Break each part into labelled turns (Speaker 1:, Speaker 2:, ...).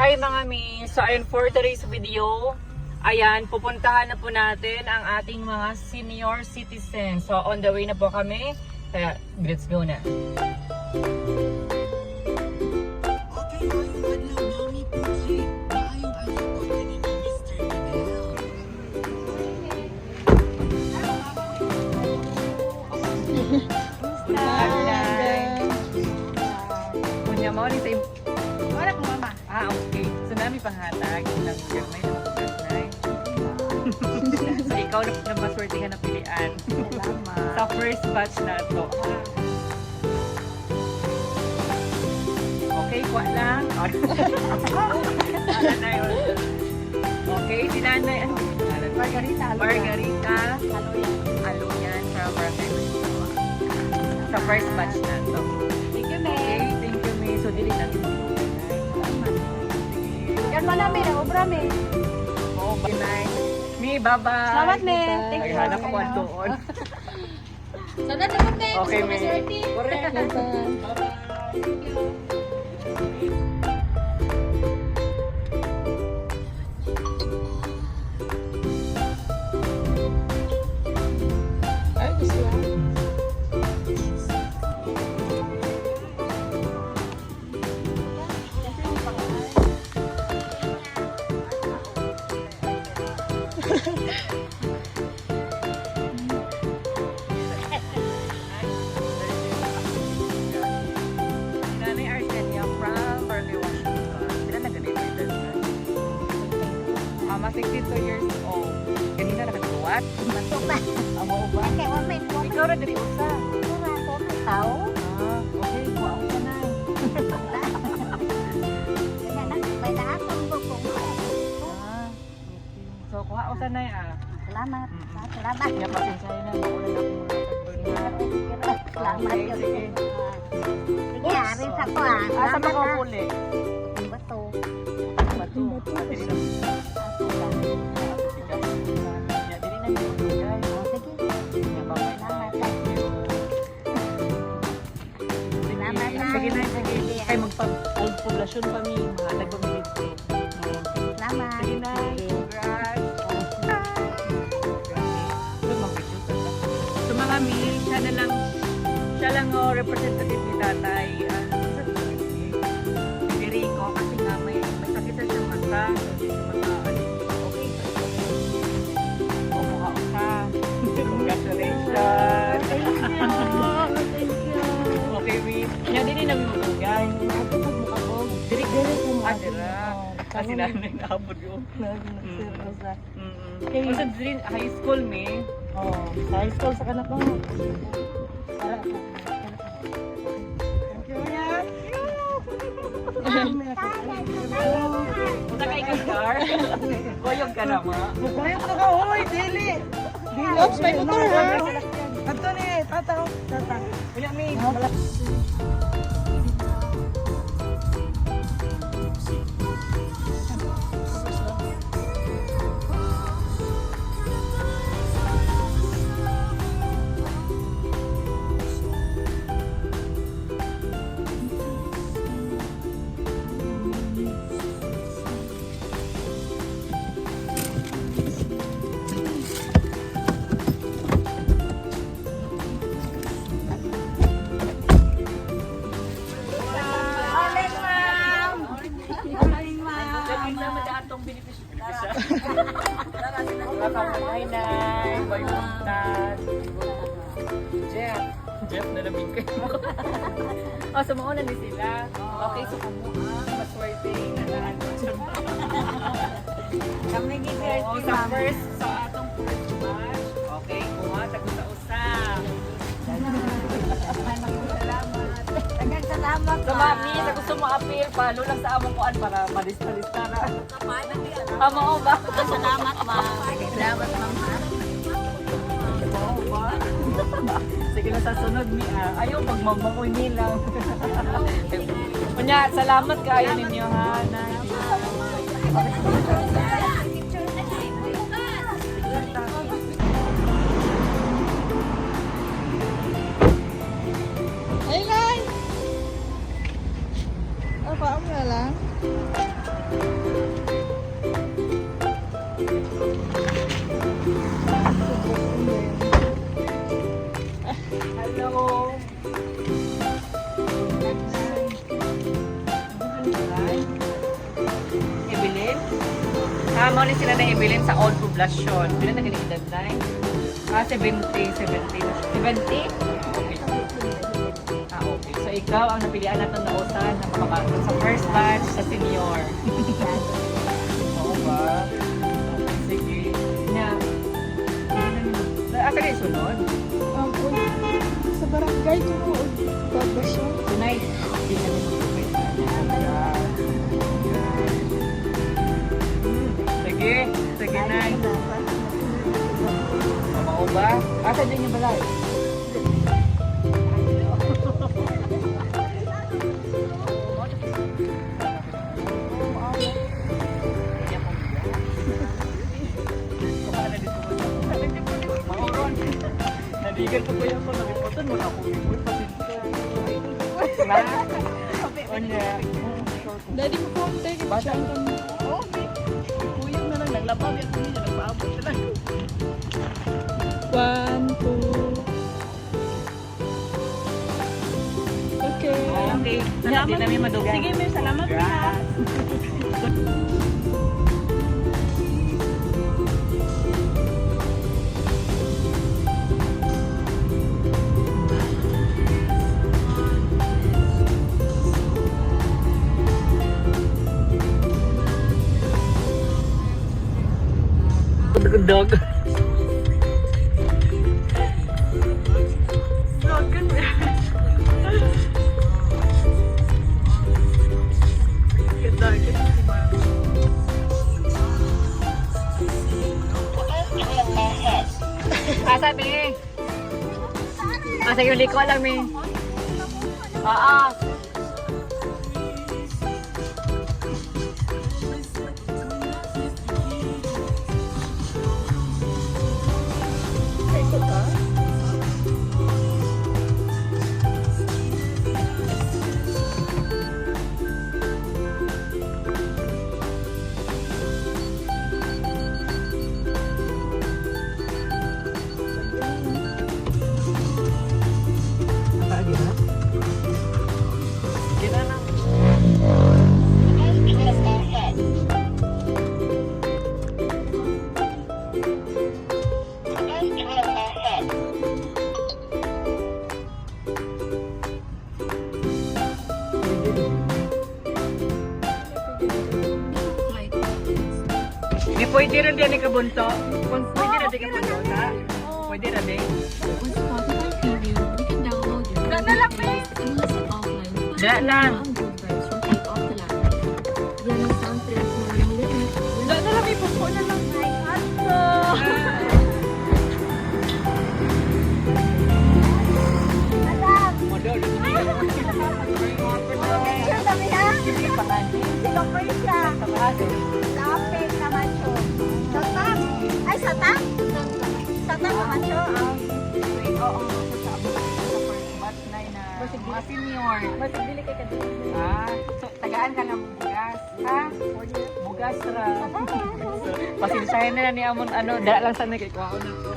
Speaker 1: Hi mga mi! So ayun, for today's video, ayan, pupuntahan na po natin ang ating mga senior citizens. So on the way na po kami, kaya let's go na. Punya mo ni sa
Speaker 2: Wala ko mama.
Speaker 1: okay. So nami panghatag ng may naman. So ikaw na maswerte ka na pilian.
Speaker 2: Salamat.
Speaker 1: Sa first batch na to. Okay, kuha lang. Okay, si nanay. Ano?
Speaker 2: Margarita.
Speaker 1: Margarita.
Speaker 2: Ano yan?
Speaker 1: Aluyan from Barangay Balisawa. Sa first batch na to.
Speaker 2: Thank you,
Speaker 1: Okay,
Speaker 2: May.
Speaker 1: thank you, May. So, dili natin mo.
Speaker 2: Yan mo namin, obra, May.
Speaker 1: Oh, bye. May, bye-bye.
Speaker 2: Salamat, May. Thank
Speaker 1: Ay,
Speaker 2: you.
Speaker 1: hanap ako ang doon.
Speaker 2: Sana naman, May.
Speaker 1: Okay,
Speaker 2: Mas
Speaker 1: May.
Speaker 2: maswerte.
Speaker 1: Correct.
Speaker 2: Thank you.
Speaker 3: Ay, gusto lang.
Speaker 1: Nanay Arcelia from Barangay Washington. Sila nag-deliver din. Mama, 62 years old. Kanina nakatuwat.
Speaker 2: Masok na.
Speaker 1: Amo ba?
Speaker 2: Okay, one minute.
Speaker 1: Ikaw na dali usa.
Speaker 2: Wala ko ng tao.
Speaker 1: Okay, kuha ko na.
Speaker 2: Kaya na, may naakong bukong.
Speaker 1: Okay. So, kuha ko sanay
Speaker 2: Salamat.
Speaker 1: Mm-mm.
Speaker 2: Salamat.
Speaker 1: Kaya pasensyahin na, maulan ako muna pag-burnihan.
Speaker 2: Salamat.
Speaker 1: Okay, sige.
Speaker 2: Sige, arin sa ko ah.
Speaker 1: Asa ba ko puli?
Speaker 2: Bato.
Speaker 1: Bato. Dili na. Ya, dili na yung guys.
Speaker 2: Sige.
Speaker 1: Ya, bye-bye na.
Speaker 2: Salamat. Salamat.
Speaker 1: Sige na, sige. Kaya magpa-old poblasyon pa mi, mga nagpamilit ko.
Speaker 2: Salamat.
Speaker 1: Sige na, congrats. So mga mil, siya lang representative ni tatay. Federico, kasi nga may sakit na siyang mata. Okay. O, mukha ka. Congratulations.
Speaker 2: Thank you.
Speaker 1: Okay, wait. Yan din namin magugay. Diri ko mo. Dira. Kasi nanay naabot yun. O sa diri, high school, me.
Speaker 3: Sa high school sa kanak mo.
Speaker 1: Punta ka ikang car. Koyog ka na, ma.
Speaker 3: Mukuyot na ka, hoy, dili. Ops, may motor ha. Ato ni, tataw. Tataw.
Speaker 1: Kuya, me.
Speaker 2: Morning, ma'am. Morning, ma'am.
Speaker 1: Sabi na madaatong benepisyo. Hi, Nay. Boy Puntas. Jeff. Jeff na lamig kayo. Oh, so mauna ni sila. Okay, so kumuha. Maswerte na lahat.
Speaker 2: Kami gigil.
Speaker 1: Oo, sa first, sa atong first match. Okay, kuha. Tago sa usa.
Speaker 2: Daghang salamat.
Speaker 1: So, mami, sa gusto mo appeal, palo lang sa among kuan para malista-lista na. Amo ba?
Speaker 2: Salamat, ma'am. Salamat, ma'am.
Speaker 1: Sige na sa sunod mi ayaw pag mamakoy nila. Kunya, salamat kayo ninyo ha.
Speaker 3: Ay, guys! Paam na lang.
Speaker 1: Evelyn? Mo ni sila na Evelyn sa old poblasyon. Bila na ganit edad na 70. 70? Okay. Okay. So ikaw ang napilian natin na usan na makapasok sa first batch sa senior. Oo ba? Sige. Na. Asa kayo sunod?
Speaker 3: Sa barangay ko po. Bagbasyon.
Speaker 1: Tonight. Hindi na rin mag-upit. Sige. Sige na. Oo ba? Asa din yung balay? Nadigan ko kuya ko, nalimutan mo na ako.
Speaker 3: Daddy mo po, take it.
Speaker 1: Bata ko. Oo, kuya na lang, naglabab yan ko niya, nagpaabot siya lang.
Speaker 3: 1, 2. Okay.
Speaker 1: Okay, hindi namin madugan.
Speaker 3: Sige, may salamat po ha.
Speaker 1: Dog. Asa mi? Asa yung liko lang mi? Oo. Di pwede rin din ni kabunto. Pwede rin din kabunto, ha? Pwede rin din.
Speaker 4: With Spotify Premium, you can download your
Speaker 1: Dadala,
Speaker 4: favorite playlist and listen offline.
Speaker 1: Dala lang.
Speaker 4: Ang good vibes from Take Off the Laptop. Yan ang sound trip mo yung limit.
Speaker 3: Dala, may pupo na lang.
Speaker 1: Model,
Speaker 2: Picture kami ha? Sino ko siya? Lapit naman siya. Satang? Ay, satang? Satang naman siya.
Speaker 1: Oo, sa first batch na na mga senior.
Speaker 2: Masibili kay kadun.
Speaker 1: So, tagaan ka ng bugas, ha? Bugas ra. Pasensyahin na ni Amon, dala lang sana kay Kwao na to.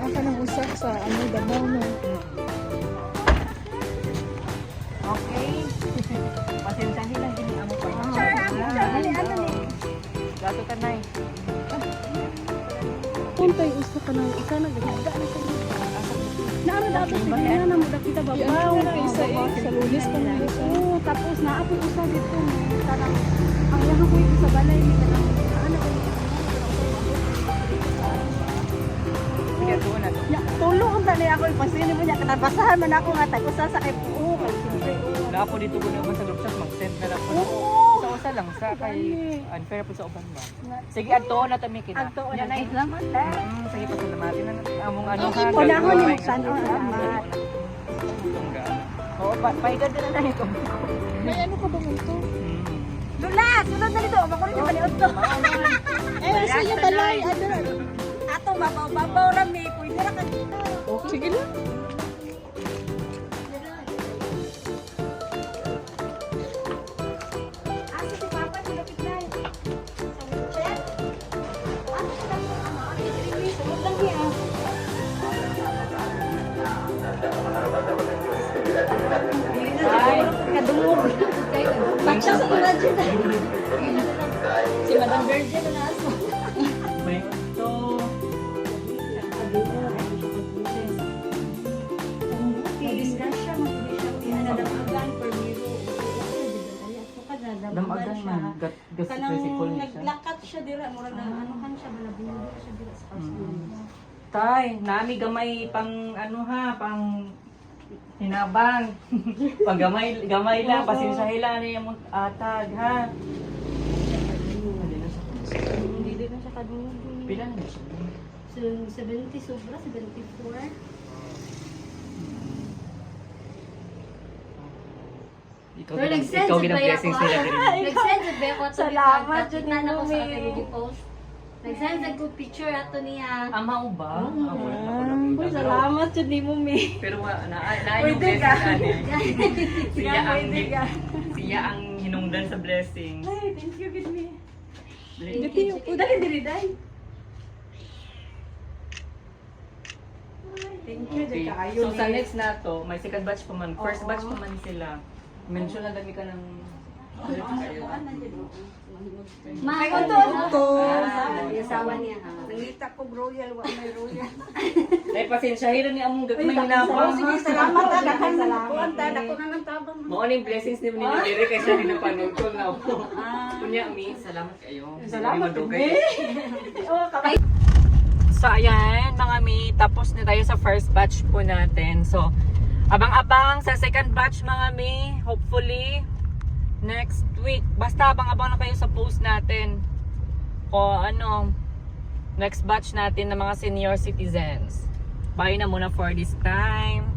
Speaker 3: Aka nang usak sa Davao no.
Speaker 1: Okay. Pasensyahin lang din ni Amon pa. Gato ka na
Speaker 3: Puntay usa ka nang isa na ganda na kayo. Naano dapat sige na mo kita babaw. Isa sa Lunes pa na isa.
Speaker 2: Tapos na ako usa dito. Tarang ang yahan ko sa balay ni kanang ano ko.
Speaker 1: Sige, tuon na to.
Speaker 2: Ya, tulong ang tali ako ipasini mo niya kanabasahan man ako nga tag usa sa kay puo kay siyempre.
Speaker 1: Wala po dito ko naman sa group chat, mag-send na lang po.
Speaker 2: Oo.
Speaker 1: Sa lang sa kay unfair po sa uban ba. Sige, adto na tami kita.
Speaker 2: Ang tuon na salamat ha.
Speaker 1: Sige, pasalamatin na natin among ano ha.
Speaker 2: Unahon
Speaker 1: gagawin.
Speaker 2: yung sana salamat.
Speaker 1: Oo, paigad din na ito.
Speaker 3: May ano ka ba ito?
Speaker 2: Lula, sunod na dito. Makulit yung paniot to.
Speaker 3: Eh, sa iyo balay.
Speaker 2: Ato babaw rami. Pwede na ka dito.
Speaker 3: Sige lang.
Speaker 2: Asa si Papa nilapit na. Sa wheelchair? Ano sa lang ano? Ano yung sunod lang niya. Si Madam Virgin na aso.
Speaker 1: May ito.
Speaker 2: Disgrasya mo siya nadamagan permiro.
Speaker 1: Damagan man. Gas
Speaker 2: Kanang
Speaker 1: physical niya siya.
Speaker 2: naglakat siya dira mura na ano kan siya balabundo siya dira sa hospital.
Speaker 1: Tay, nami gamay pang ano ha, pang hinabang. Pag gamay lang, pasensyahin lang na yung atag ha.
Speaker 2: Hindi din na siya kadungog.
Speaker 1: Pila na siya?
Speaker 2: So 70 sobra 74.
Speaker 1: Ikaw
Speaker 4: Pero nag-send
Speaker 1: ikaw
Speaker 4: sa
Speaker 1: gina-blessings
Speaker 4: baya
Speaker 1: nila
Speaker 4: ko.
Speaker 1: din.
Speaker 4: Nag-send sa baya ko.
Speaker 2: Salamat, Jud,
Speaker 4: na ko sa
Speaker 2: Mami.
Speaker 4: akin post. Nag-send sa ko picture ato niya.
Speaker 1: Ama ba?
Speaker 2: Uy, salamat jud ni mo mi.
Speaker 1: Pero na yung
Speaker 2: Pwede ka.
Speaker 1: blessings ani. Siya ang
Speaker 2: Pwede ka.
Speaker 1: siya ang hinungdan sa blessings.
Speaker 2: Ay, thank you gid mi.
Speaker 1: Blessings.
Speaker 2: Dito yung dali diri dai. Thank you
Speaker 1: Okay.
Speaker 2: jud kaayo.
Speaker 1: So sa next na to, may second batch pa man. First batch pa man sila. Mention na dami ka ng
Speaker 4: Ma,
Speaker 2: Ito.
Speaker 4: asawa niya.
Speaker 2: Nangita ko royal wa may royal.
Speaker 1: Ay pasensyahin ni among gagmay hinabang.
Speaker 2: Sige, salamat ta dakan salamat. Dako na ng tabang.
Speaker 1: Mao ning blessings ni mo dire kay siya ginapanog ko na. Kunya mi, salamat kayo.
Speaker 2: Salamat
Speaker 1: Madugay.
Speaker 2: Oh, kapay.
Speaker 1: So ayan mga mi, tapos na tayo sa first batch po natin. So abang-abang sa second batch mga mi, hopefully next week. Basta abang-abang na kayo sa post natin. O ano, next batch natin ng mga senior citizens. Bye na muna for this time.